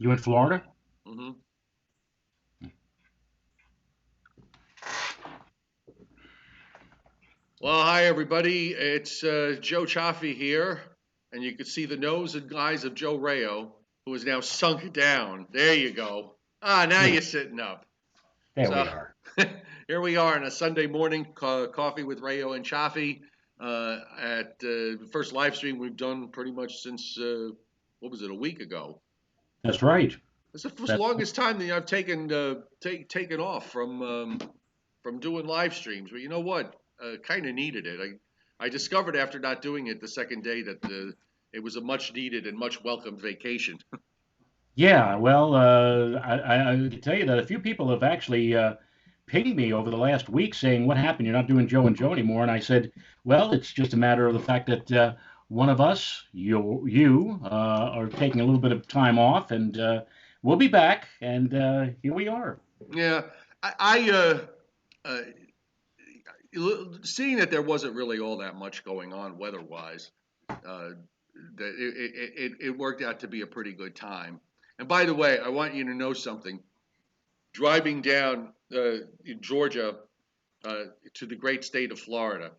You in Florida? Hmm. Well, hi everybody. It's Joe Cioffi here, and you can see the nose and eyes of Joe Rayo, who is now sunk down. There you go. Ah, now Yeah, you're sitting up. there So we are. here we are on a Sunday morning, coffee with Rayo and Cioffi. At the first live stream we've done pretty much since what was it, a week ago? That's right. It's the That longest time that I've taken off from doing live streams. But you know what? Kind of needed it. I discovered after not doing it the second day that it was a much needed and much welcomed vacation. Yeah. Well, I can tell you that a few people have actually pinged me over the last week saying, "What happened? You're not doing Joe and Joe anymore." And I said, "Well, it's just a matter of the fact that one of us, are taking a little bit of time off, and we'll be back." And here we are. Yeah, I uh, seeing that there wasn't really all that much going on weather-wise, uh, that it worked out to be a pretty good time. And by the way, I want you to know something. Driving down in Georgia uh, to the great state of Florida,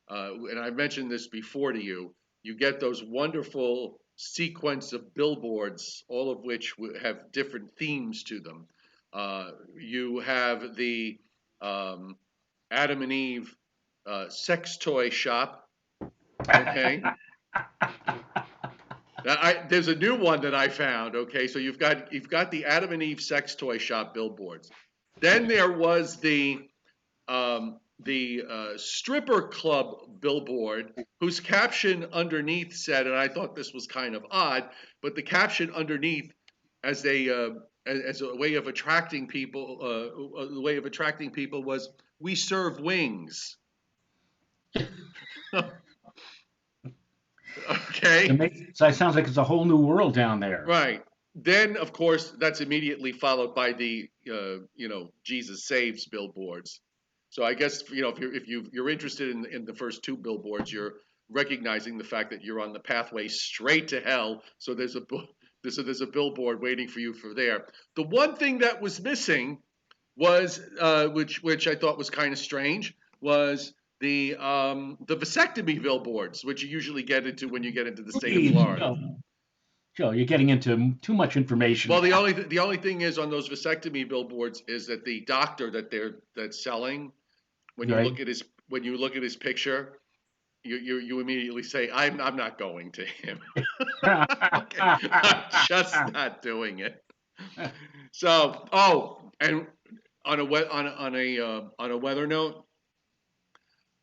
and I mentioned this before to you, you get those wonderful sequence of billboards, all of which have different themes to them. You have the um, Adam and Eve sex toy shop. Okay, now, there's a new one that I found. Okay, so you've got the Adam and Eve sex toy shop billboards. Then there was the stripper club billboard, whose caption underneath said, and I thought this was kind of odd, but the caption underneath, as as a way of attracting people, the way of attracting people was, "We serve wings." Okay. So it sounds like it's a whole new world down there. Right. Then, of course, that's immediately followed by the Jesus saves billboards. So I guess if you're interested in the first two billboards, you're recognizing the fact that you're on the pathway straight to hell. So there's a billboard waiting for you for there. The one thing that was missing was which I thought was kind of strange, was the vasectomy billboards, which you usually get into when you get into the state of Please, Florida. Joe, you're getting into too much information Well, the now. only the only thing is on those vasectomy billboards is that the doctor that's selling, when you Right? look at his picture, you immediately say, I'm not going to him. Okay, I'm just not doing it. So, and on a weather note,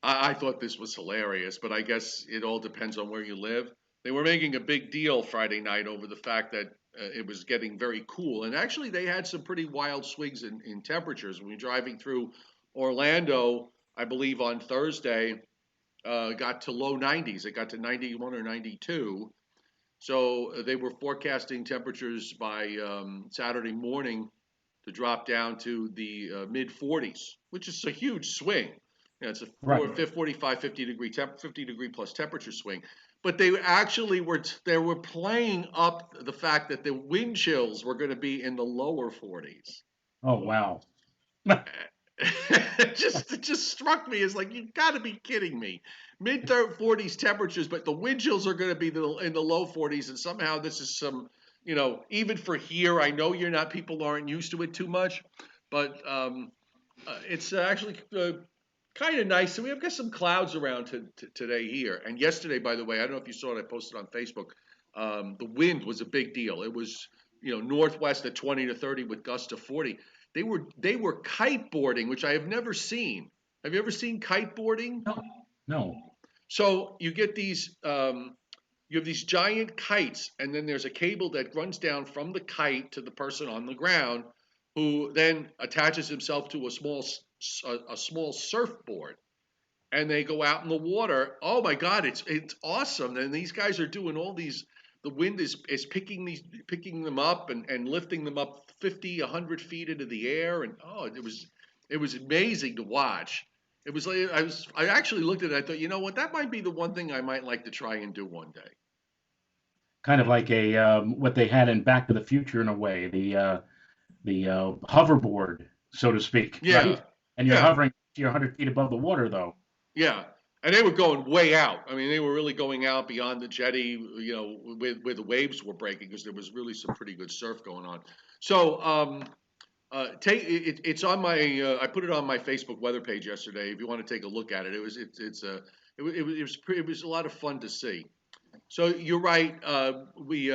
I thought this was hilarious, but I guess it all depends on where you live. They were making a big deal Friday night over the fact that it was getting very cool. And actually, they had some pretty wild swings in temperatures. When you're driving through Orlando, I believe on Thursday, got to low 90s. It got to 91 or 92. So they were forecasting temperatures by Saturday morning to drop down to the mid 40s, which is a huge swing. It's a Right. 45, 50 degree plus temperature swing. But they actually were playing up the fact that the wind chills were going to be in the lower 40s. Oh, wow. It just struck me as like, you've got to be kidding me. Mid 40s temperatures, but the wind chills are going to be in the low 40s, and somehow this is even for here. I know people aren't used to it too much, but it's actually kind of nice. So we have got some clouds around today here, and yesterday, by the way, I don't know if you saw it. I posted on Facebook. The wind was a big deal. It was northwest at 20 to 30 with gusts of 40. They were kiteboarding, which I have never seen. Have you ever seen kiteboarding? No, no. So you have these giant kites, and then there's a cable that runs down from the kite to the person on the ground, who then attaches himself to a small surfboard, and they go out in the water. Oh my God, it's awesome! And these guys are doing all these. The wind is picking them up and lifting them up 50, 100 feet into the air, and it was amazing to watch. It was like I actually looked at it. I thought, you know what, that might be the one thing I might like to try and do one day. kind of like a what they had in Back to the Future in a way, the hoverboard, so to speak, Yeah, right? And you're yeah, hovering, you're 100 feet above the water, though. yeah. And they were going way out. I mean, they were really going out beyond the jetty, where the waves were breaking because there was really some pretty good surf going on. So, it's on my. I put it on my Facebook weather page yesterday. If you want to take a look at it, it was a lot of fun to see. So you're right. We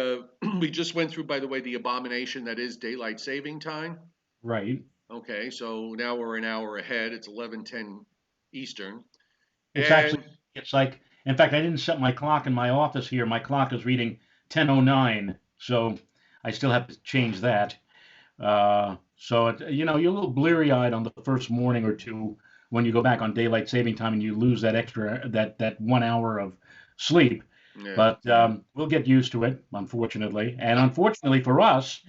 we just went through, by the way, the abomination that is daylight saving time. Right. Okay, so now we're an hour ahead. It's 11:10 Eastern, It's actually, and it's like, in fact, I didn't set my clock in my office here. My clock is reading 10:09, so I still have to change that. You're a little bleary-eyed on the first morning or two when you go back on daylight saving time and you lose that extra that 1 hour of sleep. yeah. But we'll get used to it, unfortunately. And unfortunately for us,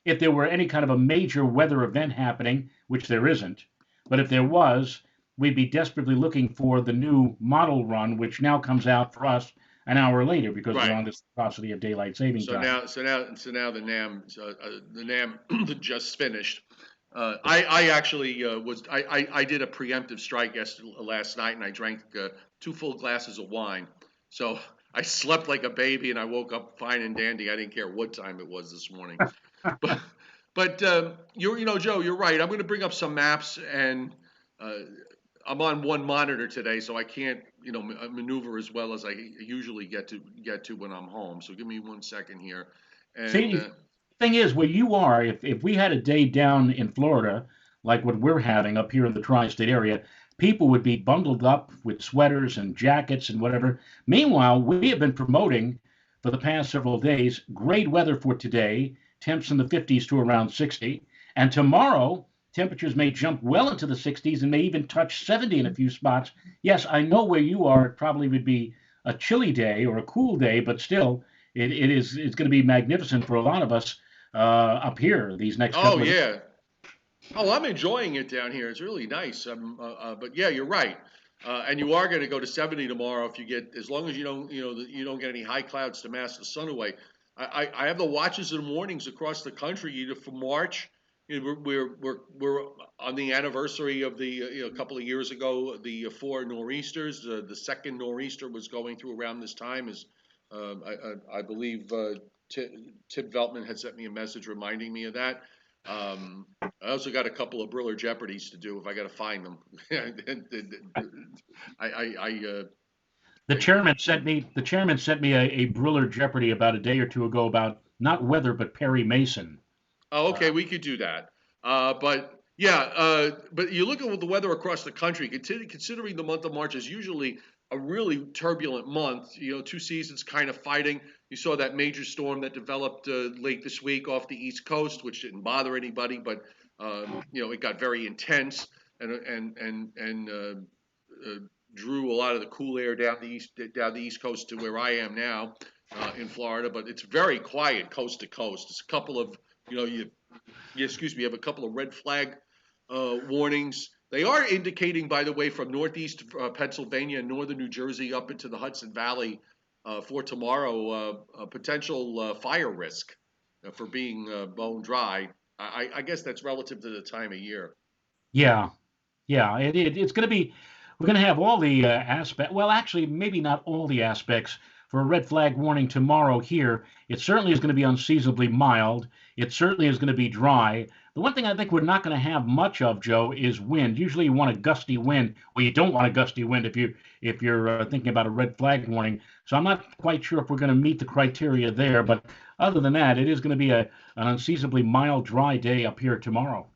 if there were any kind of a major weather event happening, which there isn't, but if there was, we'd be desperately looking for the new model run, which now comes out for us an hour later because we're Right. on this paucity of daylight saving So time. now, the Nam just finished. I actually I did a preemptive strike last night, and I drank 2 full glasses of wine. So I slept like a baby, and I woke up fine and dandy. I didn't care what time it was this morning. But Joe, you're right. I'm going to bring up some maps, and uh, I'm on one monitor today, so I can't maneuver as well as I usually get to when I'm home. So give me 1 second here, and See, thing is, where you are, if we had a day down in Florida, like what we're having up here in the tri-state area, people would be bundled up with sweaters and jackets and whatever. Meanwhile, we have been promoting for the past several days great weather for today, temps in the 50s to around 60, and tomorrow temperatures may jump well into the 60s and may even touch 70 in a few spots. Yes, I know where you are, it probably would be a chilly day or a cool day, but still it's going to be magnificent for a lot of us up here these next oh couple of days. yeah, oh, I'm enjoying it down here. It's really nice. But yeah, you're right. And you are going to go to 70 tomorrow if you get, as long as you don't, you don't get any high clouds to mask the sun away. I have the watches in the mornings across the country, either for March. We're on the anniversary of the, a couple of years ago, the four nor'easters. The second nor'easter was going through around this time. I believe Tip Veltman had sent me a message reminding me of that. Um, I also got a couple of Briller Jeopardies to do if I got to find them. I The chairman sent me a Briller Jeopardy about a day or two ago about not weather but Perry Mason. Oh, Uh, okay, we could do that. But yeah, but you look at the weather across the country. Considering the month of March is usually a really turbulent month, two seasons kind of fighting. You saw that major storm that developed late this week off the East Coast, which didn't bother anybody, but it got very intense and drew a lot of the cool air down the East Coast to where I am now in Florida. But it's very quiet coast to coast. It's a couple of you yeah, excuse me, you have a couple of red flag warnings. They are indicating, by the way, from northeast Pennsylvania and northern New Jersey up into the Hudson Valley for tomorrow, a potential fire risk for being bone dry. I guess that's relative to the time of year. yeah, yeah, it's going to be. We're going to have all the aspect. Well, actually, maybe not all the aspects for a red flag warning tomorrow here. It certainly is going to be unseasonably mild. It certainly is going to be dry. The one thing I think we're not going to have much of, Joe, is wind. Usually, you want a gusty wind. Well, you don't want a gusty wind if you're thinking about a red flag warning. So I'm not quite sure if we're going to meet the criteria there. But other than that, it is going to be an unseasonably mild, dry day up here tomorrow.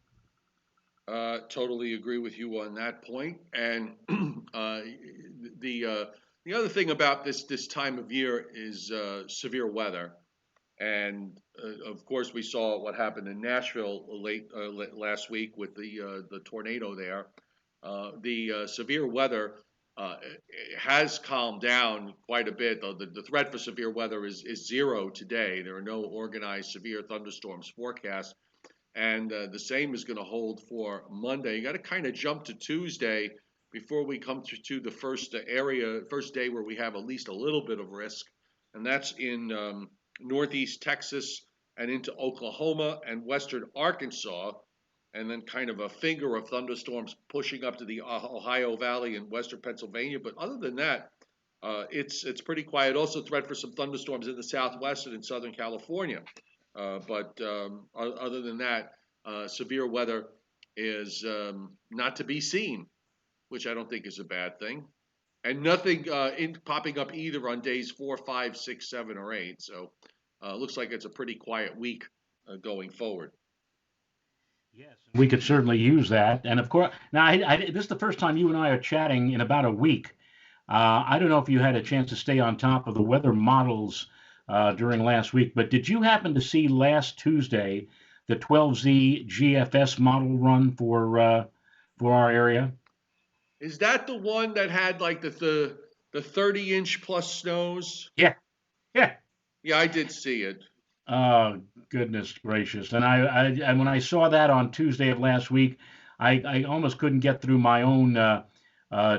Totally agree with you on that point. And uh, the uh, the other thing about this time of year is severe weather. And of course, we saw what happened in Nashville last week with the tornado there. The severe weather has calmed down quite a bit, though the threat for severe weather is zero today. There are no organized severe thunderstorms forecast, and the same is going to hold for Monday. You got to kind of jump to Tuesday before we come to the first day where we have at least a little bit of risk, and that's in northeast Texas and into Oklahoma and western Arkansas, and then kind of a finger of thunderstorms pushing up to the Ohio Valley and western Pennsylvania. But other than that, it's pretty quiet. Also, threat for some thunderstorms in the southwest and in Southern California. But other than that, severe weather is not to be seen, which I don't think is a bad thing. And nothing popping up either on days 4, 5, 6, 7, or 8. So looks like it's a pretty quiet week going forward. Yes, we could certainly use that. And of course, now this is the first time you and I are chatting in about a week. I don't know if you had a chance to stay on top of the weather models during last week, but did you happen to see last Tuesday the 12Z GFS model run for our area? Is that the one that had like the 30-inch plus snows? Yeah, yeah. Yeah, I did see it. Oh, goodness gracious. And when I saw that on Tuesday of last week, I almost couldn't get through my own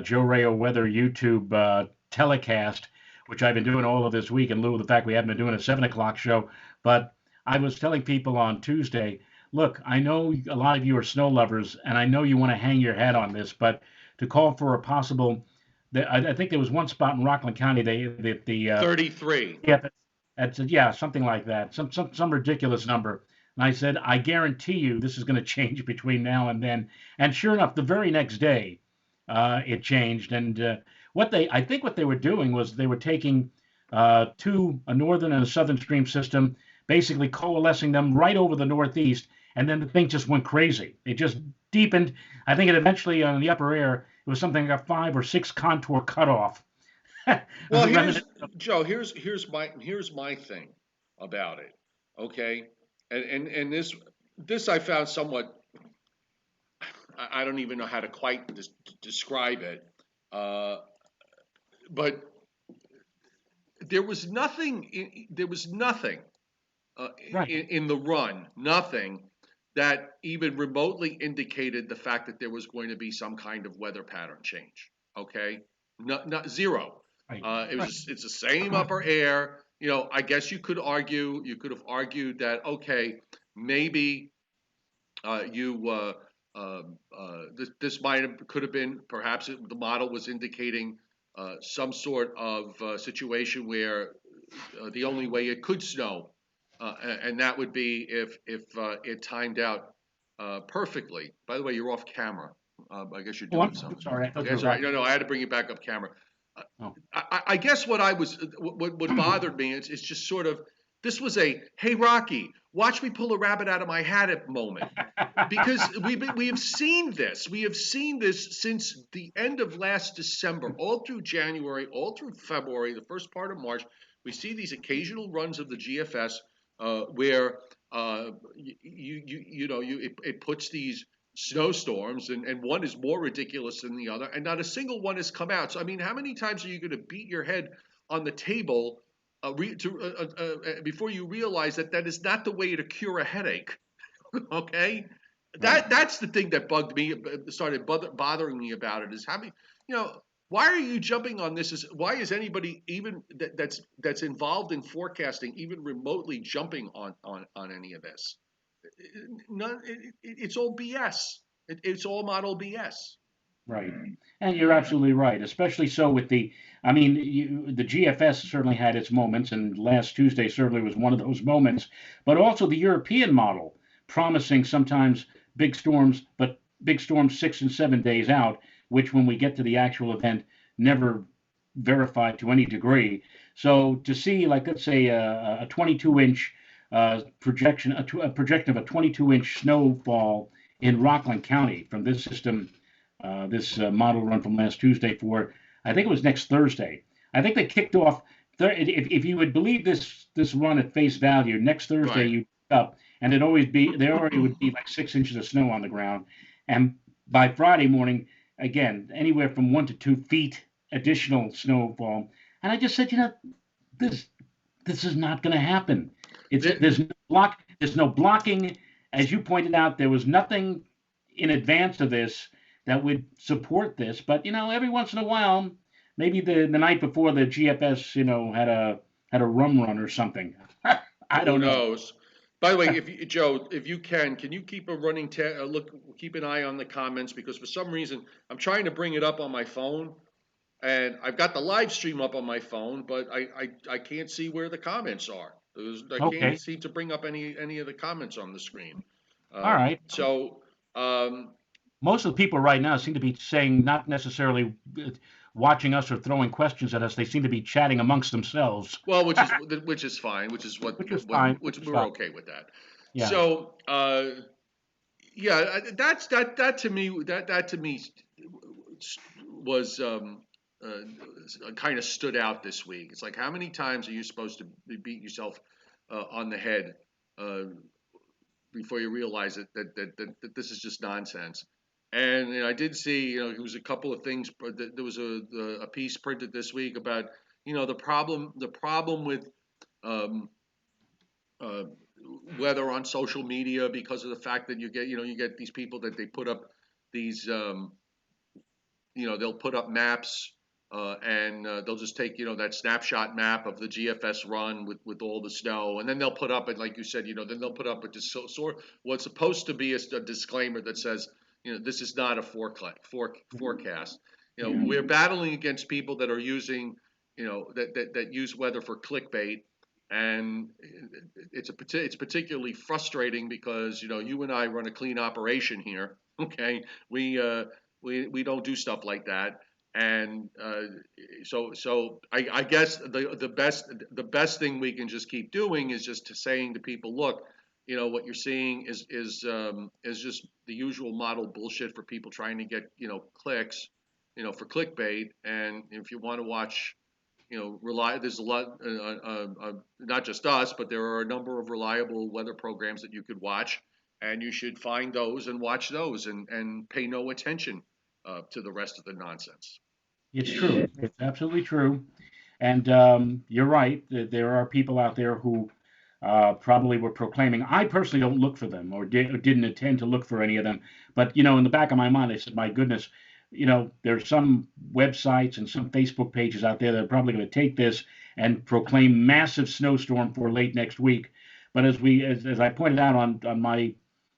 Joe Rayo Weather YouTube telecast, which I've been doing all of this week in lieu of the fact we haven't been doing a 7 o'clock show. But I was telling people on Tuesday, look, I know a lot of you are snow lovers, and I know you want to hang your hat on this, but to call for a possible, I think there was one spot in Rockland County, the 33. yeah, yeah, something like that, some ridiculous number. And I said, I guarantee you this is going to change between now and then. And sure enough, the very next day, it changed. And I think what they were doing was they were taking a northern and a southern stream system, basically coalescing them right over the northeast, and then the thing just went crazy. It just deepened. I think it eventually on the upper air, it was something like a 5 or 6 contour cutoff. Well, Remnant Joe. Here's my thing about it. Okay, and this I found somewhat. I don't even know how to quite describe it. Uh, but there was nothing. There was nothing right. in the run. Nothing that even remotely indicated the fact that there was going to be some kind of weather pattern change. Okay, not zero. Right, right. It's the same upper air. I guess you could have argued that okay, maybe you this could have been perhaps the model was indicating some sort of situation where the only way it could snow, and that would be if it timed out perfectly. By the way, you're off camera. I guess you're Oh, doing I'm something. sorry. I thought Okay, you were sorry. back. No, I had to bring you back up camera. Uh, Oh. I guess what bothered me is just sort of this was a hey Rocky, watch me pull a rabbit out of my hat at moment because we have seen this. We have seen this since the end of last December, all through January, all through February, the first part of March. We see these occasional runs of the GFS where it puts these snowstorms, and one is more ridiculous than the other, and not a single one has come out. So I mean, how many times are you going to beat your head on the table before you realize that that is not the way to cure a headache? Okay, Right. that's the thing that bugged me, started bothering me about it is having, you know, why are you jumping on this? Why is anybody even that's involved in forecasting even remotely jumping on any of this? None. It's all BS. It's all model BS. Right. And you're absolutely right, especially so with I mean, the GFS certainly had its moments, and last Tuesday certainly was one of those moments, but also the European model promising sometimes big storms, but big storms 6 and 7 days out, which when we get to the actual event, never verified to any degree. So to see, like, let's say a 22-inch projection, a projection of a 22-inch snowfall in Rockland County from this system, this model run from last Tuesday for, I think it was next Thursday. I think they kicked off. If you would believe this run at face value, next Thursday Right. you up, and there already would be like 6 inches of snow on the ground, and by Friday morning, again anywhere from 1 to 2 feet additional snowfall. And I just said, this this is not going to happen. The, There's no blocking, as you pointed out. There was nothing in advance of this that would support this. But every once in a while, maybe the night before the GFS, had had a rum run or something. I Who don't know. knows? By the way, if you, Joe, if you can you keep a running keep an eye on the comments because for some reason I'm trying to bring it up on my phone and I've got the live stream up on my phone, but I can't see where the comments are. I can't Okay. seem to bring up any of the comments on the screen. All right. So Most of the people right now seem to be saying not necessarily watching us or throwing questions at us. They seem to be chatting amongst themselves, well, which is fine, which is which is fine. which Which is we're fine. okay with that. Yeah. So yeah, that to me was kind of stood out this week. It's like how many times are you supposed to beat yourself on the head uh, before you realize that this is just nonsense? And I did see, it was a couple of things. There was a piece printed this week about, the problem with um, uh, weather on social media because of the fact that you get these people that they put up these they'll put up maps and they'll just take that snapshot map of the GFS run with all the snow, and then they'll put up it like you said, then they'll put up what's supposed to be a disclaimer that says this is not a forecast. Yeah. We're battling against people that are using that use weather for clickbait, and it's particularly frustrating because you and I run a clean operation here. Okay, we don't do stuff like that. And I guess the best thing we can just keep doing is just saying to people, look, what you're seeing is just the usual model bullshit for people trying to get clicks, for clickbait. And if you want to watch, there's a lot, not just us, but there are a number of reliable weather programs that you could watch, and you should find those and watch those and pay no attention to the rest of the nonsense. It's true. It's absolutely true. And you're right. There are people out there who probably were proclaiming. I personally don't look for them or didn't intend to look for any of them. But, in the back of my mind, I said, my goodness, there's some websites and some Facebook pages out there that are probably going to take this and proclaim massive snowstorm for late next week. But as I pointed out on my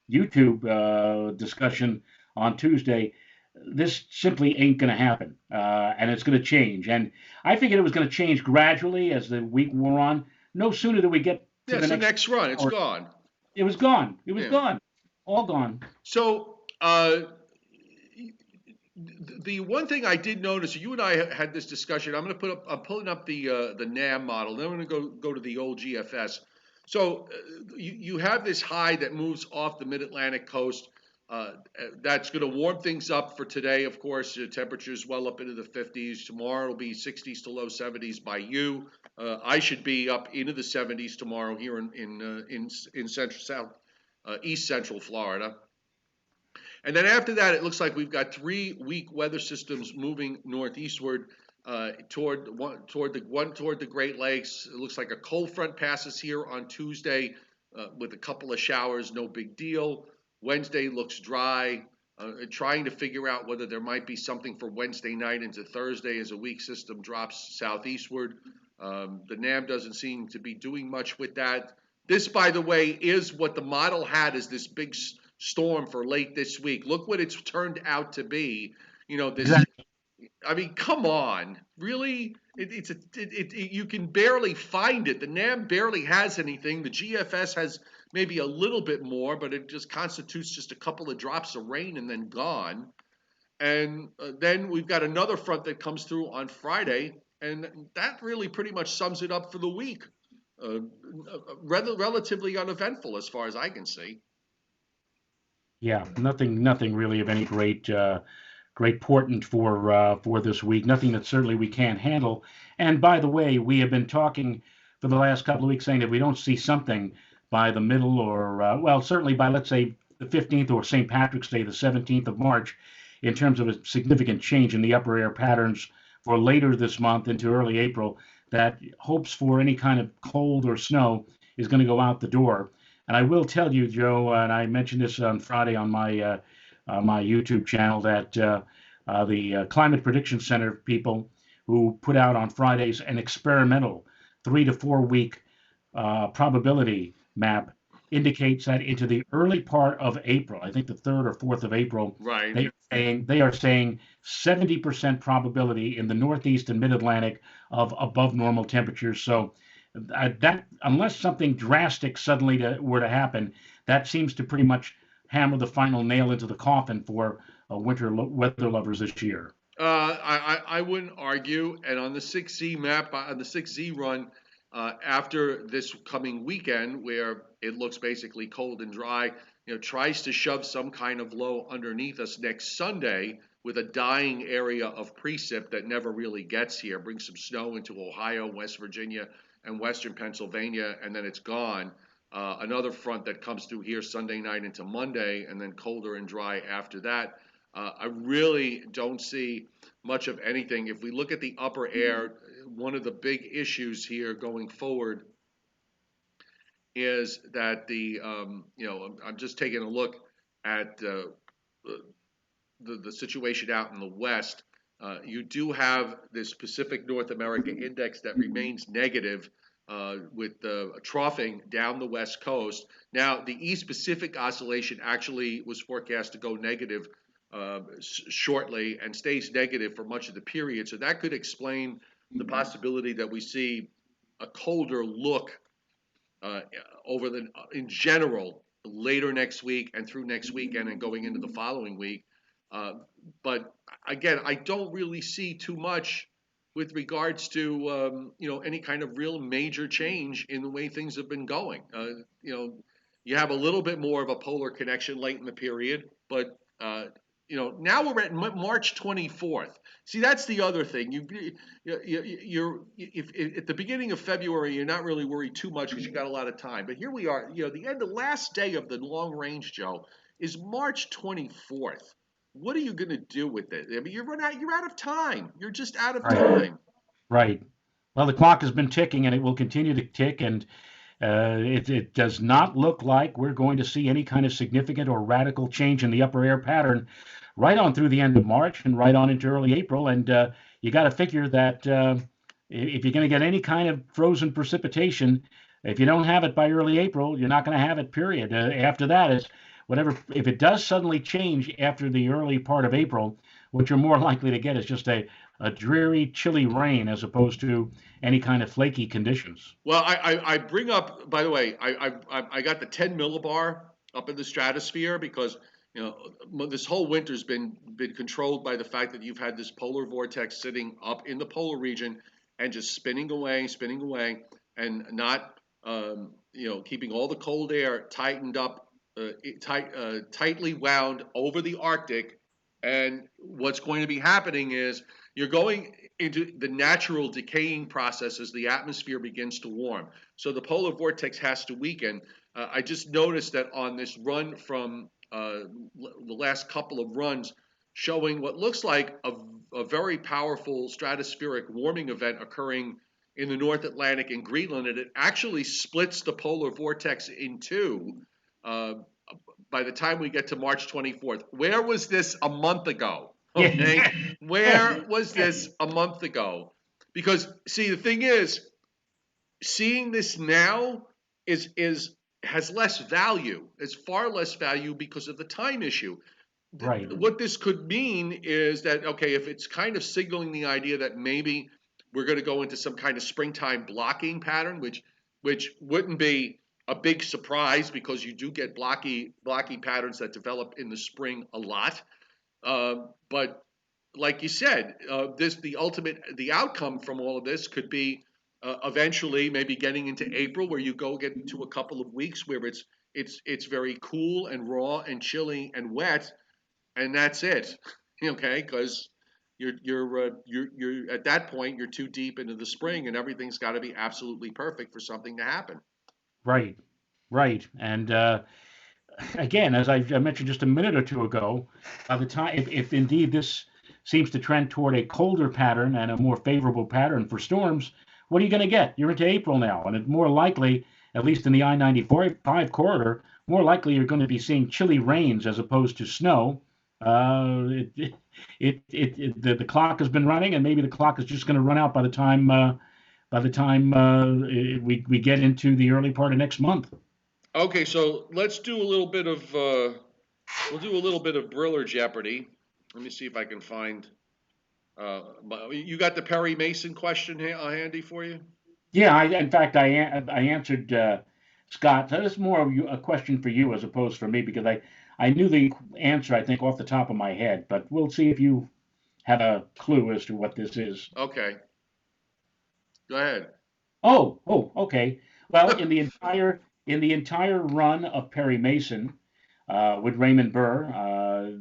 YouTube discussion on Tuesday, this simply ain't going to happen, and it's going to change. And I figured it was going to change gradually as the week wore on. No sooner did we get to Yeah, the it's the next next run. It's hour, gone. it was gone. It was Yeah. gone, all gone. So the one thing I did notice, you and I had this discussion. I'm pulling up the NAM model. Then I'm going to go to the old GFS. So you have this high that moves off the Mid-Atlantic coast. That's going to warm things up for today. Of course, temperatures well up into the 50s. Tomorrow it'll be 60s to low 70s by you. I should be up into the 70s tomorrow here in central south east central Florida. And then after that, it looks like we've got 3 weak weather systems moving northeastward toward the Great Lakes. It looks like a cold front passes here on Tuesday with a couple of showers, no big deal. Wednesday looks dry. Trying to figure out whether there might be something for Wednesday night into Thursday as a weak system drops southeastward. The NAM doesn't seem to be doing much with that. This, by the way, is what the model had as this big storm for late this week. Look what it's turned out to be. This. Exactly. I mean, come on, really? You can barely find it. The NAM barely has anything. The GFS has maybe a little bit more, but it just constitutes just a couple of drops of rain and then gone. And then we've got another front that comes through on Friday, and that really pretty much sums it up for the week. Relatively uneventful as far as I can see. Yeah, nothing really of any great portent for this week. Nothing that certainly we can't handle. And by the way, we have been talking for the last couple of weeks saying that we don't see something by the middle or well, certainly by let's say the 15th or St. Patrick's Day, the 17th of March, in terms of a significant change in the upper air patterns for later this month into early April, that hopes for any kind of cold or snow is going to go out the door. And I will tell you, Joe, and I mentioned this on Friday on my YouTube channel, that the Climate Prediction Center people who put out on Fridays an experimental 3 to 4 week probability map indicates that into the early part of April, I think the 3rd or 4th of April, Right. they are saying 70% probability in the Northeast and Mid Atlantic of above normal temperatures. So that unless something drastic suddenly were to happen, that seems to pretty much hammer the final nail into the coffin for weather lovers this year. I wouldn't argue. And on the 6Z map, on the 6Z run, after this coming weekend, where it looks basically cold and dry, tries to shove some kind of low underneath us next Sunday with a dying area of precip that never really gets here, brings some snow into Ohio, West Virginia, and Western Pennsylvania, and then it's gone. Another front that comes through here Sunday night into Monday, and then colder and dry after that. I really don't see much of anything. If we look at the upper air, one of the big issues here going forward is that I'm just taking a look at the situation out in the west. You do have this Pacific North America index that remains negative with the troughing down the west coast. Now, the East Pacific oscillation actually was forecast to go negative shortly and stays negative for much of the period. So that could explain the possibility that we see a colder look over in general later next week and through next weekend and going into the following week. But again, I don't really see too much with regards to any kind of real major change in the way things have been going. You have a little bit more of a polar connection late in the period, but now we're at March 24th. See, that's the other thing. If at the beginning of February, you're not really worried too much because you got a lot of time. But here we are. The last day of the long range, Joe, is March 24th. What are you going to do with it? I mean, you're out of time. You're just out of Right. time. Right. Well, the clock has been ticking and it will continue to tick. And it does not look like we're going to see any kind of significant or radical change in the upper air pattern right on through the end of March and right on into early April. And you got to figure that if you're going to get any kind of frozen precipitation, if you don't have it by early April, you're not going to have it, period. After that is whatever, if it does suddenly change after the early part of April, what you're more likely to get is just a dreary, chilly rain as opposed to any kind of flaky conditions. Well, I bring up, by the way, I got the 10 millibar up in the stratosphere because this whole winter's been controlled by the fact that you've had this polar vortex sitting up in the polar region and just spinning away, and not keeping all the cold air tightened up, tightly wound over the Arctic. And what's going to be happening is you're going into the natural decaying process as the atmosphere begins to warm. So the polar vortex has to weaken. I just noticed that on this run from the last couple of runs, showing what looks like a very powerful stratospheric warming event occurring in the North Atlantic and Greenland, and it actually splits the polar vortex in two. Uh, by the time we get to March 24th. Where was this a month ago? Okay? Yeah. Where was this a month ago? Because see, the thing is, seeing this now is has less value. It's far less value because of the time issue. Right. What this could mean is that, okay, if it's kind of signaling the idea that maybe we're going to go into some kind of springtime blocking pattern, which wouldn't be a big surprise because you do get blocky patterns that develop in the spring a lot. But like you said, the outcome from all of this could be eventually maybe getting into April, where you get into a couple of weeks where it's very cool and raw and chilly and wet, and that's it. Okay, because you're at that point you're too deep into the spring, and everything's got to be absolutely perfect for something to happen. Right. Right. And again, as I mentioned just a minute or two ago, by the time, if indeed this seems to trend toward a colder pattern and a more favorable pattern for storms, what are you going to get? You're into April now, and it's more likely, at least in the I-95 corridor, more likely you're going to be seeing chilly rains as opposed to snow. The clock has been running, and maybe the clock is just going to run out by the time by the time we get into the early part of next month. Okay, so let's do a little bit of we'll do a little bit of Briller Jeopardy. Let me see if I can find. You got the Perry Mason question handy for you? Yeah, in fact, I answered Scott. So this is more of a question for you as opposed for me because I knew the answer, I think, off the top of my head, but we'll see if you have a clue as to what this is. Okay, go ahead. Okay. Well, in the entire run of Perry Mason with Raymond Burr,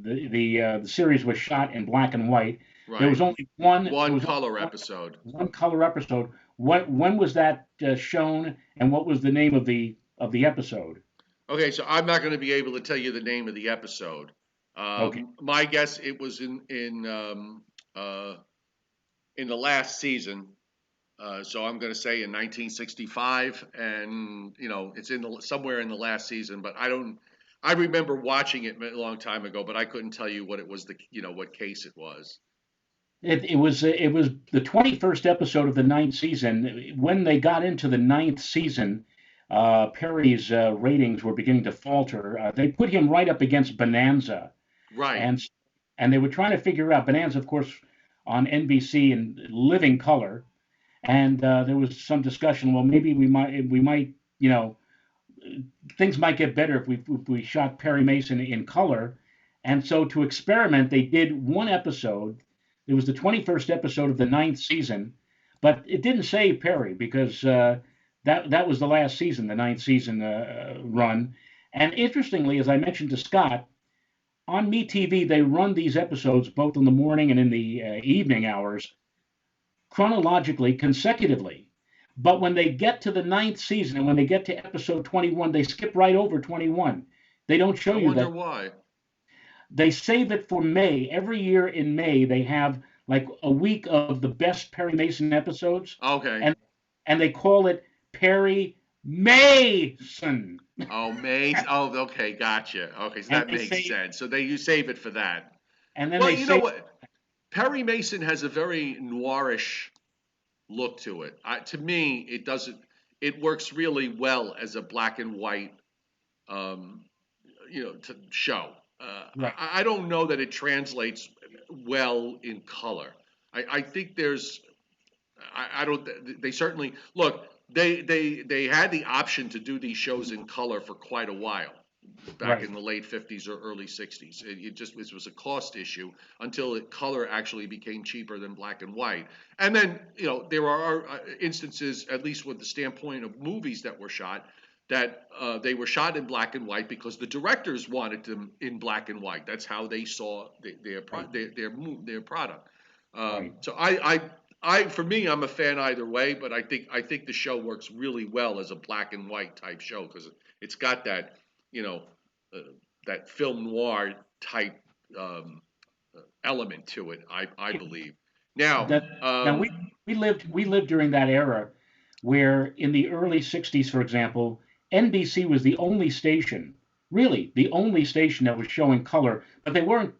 the series was shot in black and white. There Right, was only one. There one was only color one, episode. one color episode. What when was that shown, and what was the name of the episode? Okay, so I'm not going to be able to tell you the name of the episode. Okay. My guess it was in the last season. So I'm going to say in 1965, and it's somewhere in the last season. But I don't. I remember watching it a long time ago, but I couldn't tell you what it was. What case it was. It was the 21st episode of the ninth season. When they got into the ninth season, Perry's ratings were beginning to falter. They put him right up against Bonanza, Right. and and they were trying to figure out Bonanza, of course, on NBC in living color. And there was some discussion. Well, maybe we might, things might get better if we shot Perry Mason in color. And so to experiment, they did one episode. It was the 21st episode of the ninth season, but it didn't say Perry because that was the last season, the ninth season run. And interestingly, as I mentioned to Scott, on MeTV they run these episodes both in the morning and in the evening hours chronologically, consecutively. But when they get to the ninth season and when they get to episode 21, they skip right over 21. They don't show I you wonder that. why. They save it for May. Every year in May, they have like a week of the best Perry Mason episodes, Okay. and and they call it Perry Mason. Oh, Maze. Oh, okay, gotcha. Okay, so And that they makes say, sense. So you save it for that. and then Well, they you know say, what? Perry Mason has a very noirish look to it. To me, it doesn't. It works really well as a black and white, um, show. right, I don't know that it translates well in color. I think there's. I don't. They certainly look. They had the option to do these shows in color for quite a while back right, in the late 50s or early 60s. It was a cost issue until color actually became cheaper than black and white. And then there are instances, at least with the standpoint of movies that were shot, that they were shot in black and white because the directors wanted them in black and white. That's how they saw right, their product. right. So for me, I'm a fan either way, but I think the show works really well as a black and white type show because it's got that you know uh, that film noir type um, element to it. I believe. Now, That now we lived during that era where in the early 60s, for example, NBC was the only station, really the only station that was showing color, but they weren't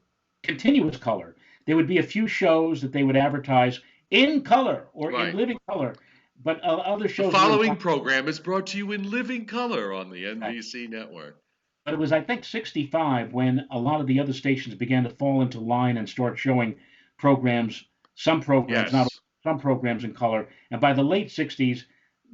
continuous color. There would be a few shows that they would advertise in color or in right. living color, but other The shows were in following black. program is brought to you in living color on the And white. NBC network. But it was, I think, 65 when a lot of the other stations began to fall into line and start showing programs, some programs, not Yes. some programs in color. And by the late 60s,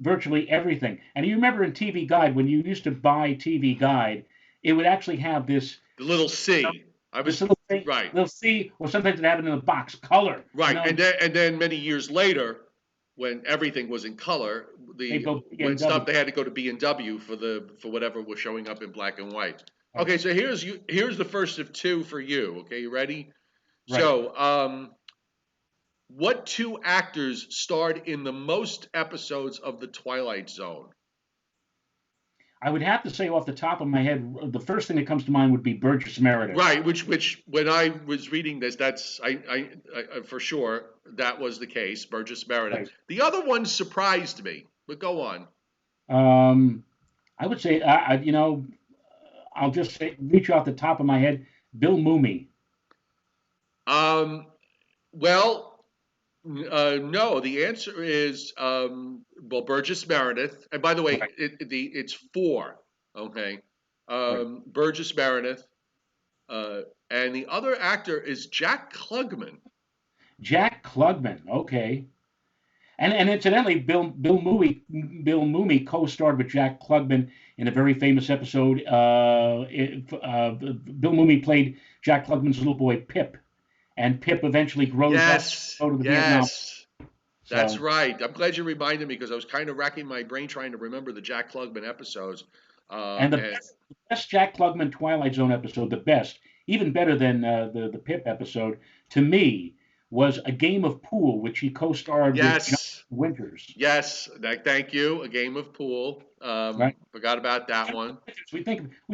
virtually everything. And you remember in TV Guide, when you used to buy TV Guide, it would actually have The little C. I this was little thing, right. little C, or sometimes it had it in a box, color. Right, and then many years later, when everything was in color, They the go when stuff B&W. they had to go to B&W for whatever was showing up in black and white. Right, Okay, so here's the first of two for you. Okay, you ready? right. So, what two actors starred in the most episodes of The Twilight Zone? I would have to say off the top of my head, the first thing that comes to mind would be Burgess Meredith. Right, which when I was reading this, that's I for sure that was the case. Burgess Meredith. Right. The other one surprised me, but go on. Um, I would say, I'll just say, reach off the top of my head, Bill Mooney. Um, well, No, the answer is well, Burgess Meredith. And by the way, Right, it's four. Okay, right. Burgess Meredith, uh, and the other actor is Jack Klugman. Jack Klugman. Okay. And incidentally, Bill Mooney co-starred with Jack Klugman in a very famous episode. Bill Mooney played Jack Klugman's little boy Pip, and Pip eventually grows up to Yes, go to the Vietnam. yes, that's So, right. I'm glad you reminded me because I was kind of racking my brain trying to remember the Jack Klugman episodes. and the And best Jack Klugman Twilight Zone episode, the best, even better than the Pip episode, to me, was a game of pool, which he co-starred with John yes, Winters. yes, thank you. A game of pool. Right? Forgot about that one. We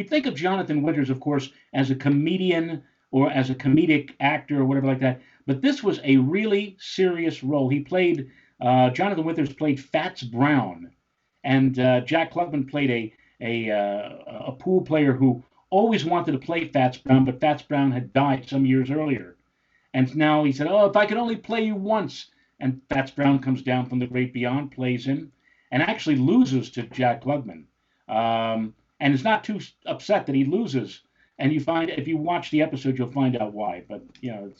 think of Jonathan Winters, of course, as a comedian or as a comedic actor or whatever like that. But this was a really serious role. Jonathan Winters played Fats Brown, and Jack Klugman played a pool player who always wanted to play Fats Brown, but Fats Brown had died some years earlier. And now he said, "Oh, if I could only play you once." And Fats Brown comes down from the great beyond, plays him, and actually loses to Jack Klugman. And is not too upset that he loses. And you find if you watch the episode, you'll find out why. But that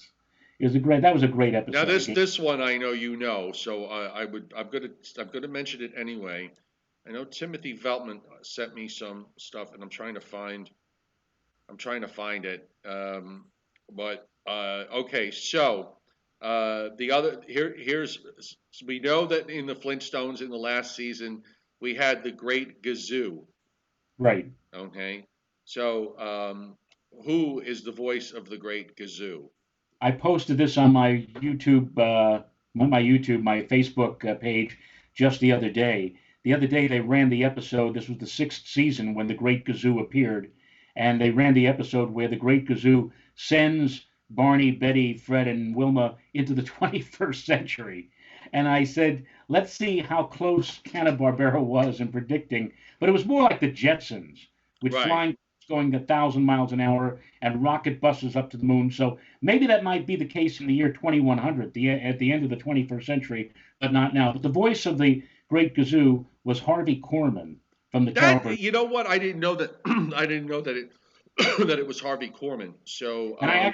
was a great Now episode. this one I know you know, so I'm gonna mention it anyway. I know Timothy Veltman sent me some stuff, and I'm trying to find it. But okay, so the other here's we know that in the Flintstones in the last season we had the Great Gazoo. Right. Okay, so who is the voice of the Great Gazoo? I posted this on my Facebook page just the other day. The other day they ran the episode. This was the sixth season when the Great Gazoo appeared, and they ran the episode where the Great Gazoo sends Barney, Betty, Fred, and Wilma into the 21st century. And I said, let's see how close Hanna-Barbera was in predicting. But it was more like the Jetsons with Right. flying going 1,000 miles an hour and rocket buses up to the moon. So maybe that might be the case in the year 2100, at the end of the 21st century, but not now. But the voice of the Great Gazoo was Harvey Korman from the Carol That Burnett. you know what? I didn't know that. I didn't know that it that it was Harvey Korman. So And I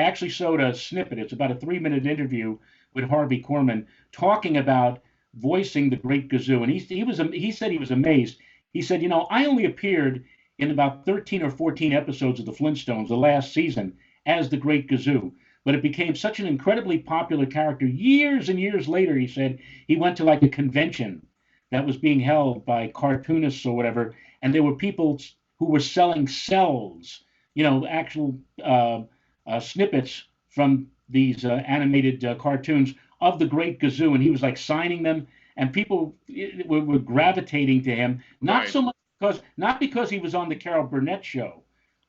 actually showed a snippet. It's about a 3-minute interview with Harvey Korman talking about voicing the Great Gazoo. And he said he was amazed. He said, I only appeared in about 13 or 14 episodes of the Flintstones the last season as the Great Gazoo. But it became such an incredibly popular character years and years later. He said he went to like a convention that was being held by cartoonists or whatever, and there were people who were selling cells, actual snippets from these animated cartoons of the Great Gazoo, and he was like signing them, and people were gravitating to him, not right. so much not because he was on the Carol Burnett show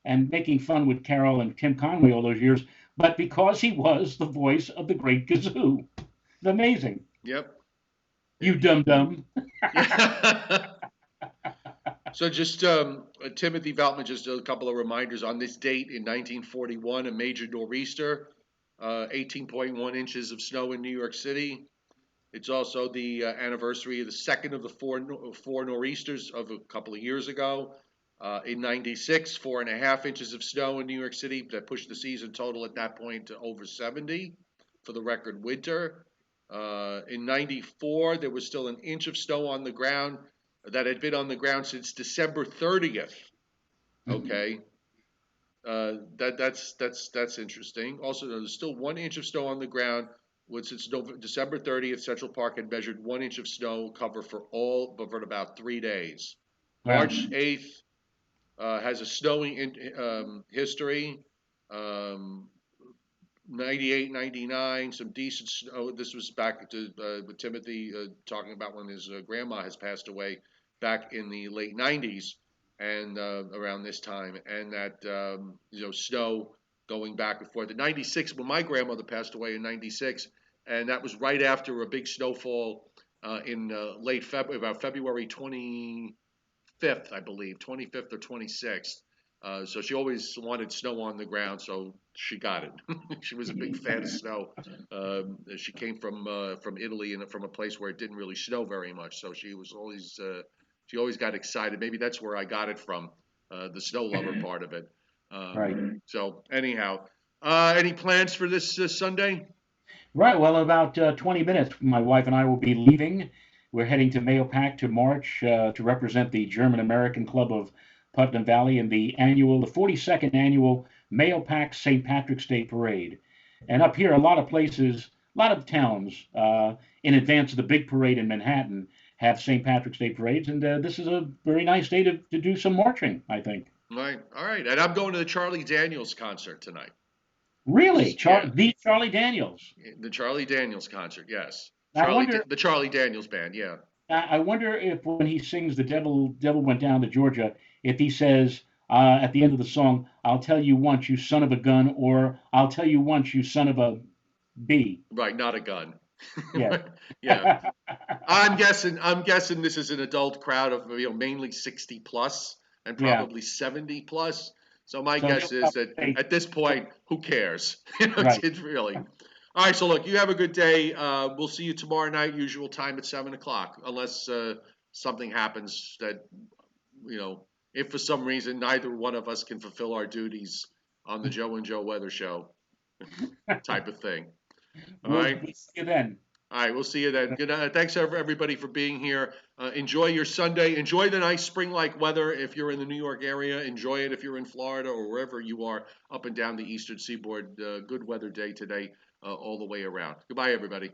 and making fun with Carol and Tim Conway all those years, but because he was the voice of the Great Gazoo. It's amazing. Yep. You dum dum. Yeah. So just Timothy Valtman, just a couple of reminders on this date in 1941, a major nor'easter, 18.1 inches of snow in New York City. It's also the anniversary of the second of the four nor'easters of a couple of years ago. In '96, 4.5 inches of snow in New York City that pushed the season total at that point to over 70 for the record winter. In '94, there was still an inch of snow on the ground that had been on the ground since December 30th. Okay, that's interesting. Also, there's still 1 inch of snow on the ground. Since December 30th, Central Park had measured 1 inch of snow cover for all, but for about 3 days. Wow. March 8th has a snowing history. Um, 98, 99, some decent snow. This was back to with Timothy talking about when his grandma has passed away back in the late 90s and around this time, and that snow going back and forth. In '96, when my grandmother passed away in '96, and that was right after a big snowfall in late February, about February 25th, I believe, 25th or 26th. So she always wanted snow on the ground, so she got it. She was a big fan of snow. She came from Italy and from a place where it didn't really snow very much, so she always got excited. Maybe that's where I got it from, the snow lover part of it. Right. So anyhow, any plans for this Sunday? Right. Well, in about 20 minutes, my wife and I will be leaving. We're heading to Mahopac to march to represent the German American Club of Putnam Valley in the 42nd annual Mahopac St. Patrick's Day Parade. And up here, a lot of places, a lot of towns, in advance of the big parade in Manhattan, have St. Patrick's Day parades. And this is a very nice day to do some marching, I think. Right, all right. And I'm going to the Charlie Daniels concert tonight. Really, Yeah, The Charlie Daniels. the Charlie Daniels concert. Yes, I wonder The Charlie Daniels band. Yeah. I wonder if when he sings "The Devil Went Down to Georgia," if he says at the end of the song, "I'll tell you once, you son of a gun," or "I'll tell you once, you son of a B." Right, not a gun. Yeah. Yeah. I'm guessing this is an adult crowd of mainly 60 plus and Yeah. probably 70 plus. So my So guess he'll is probably that say, at this point, who cares? right. It's really. All right. So look, you have a good day. We'll see you tomorrow night, usual time at 7 o'clock, unless something happens that you know, if for some reason neither one of us can fulfill our duties on the Joe and Joe Weather Show type of thing. All right. We'll see you then. All right, we'll see you then. Good night. Thanks everybody for being here. Enjoy your Sunday. Enjoy the nice spring-like weather if you're in the New York area. Enjoy it if you're in Florida or wherever you are up and down the eastern seaboard. Good weather day today, all the way around. Goodbye, everybody.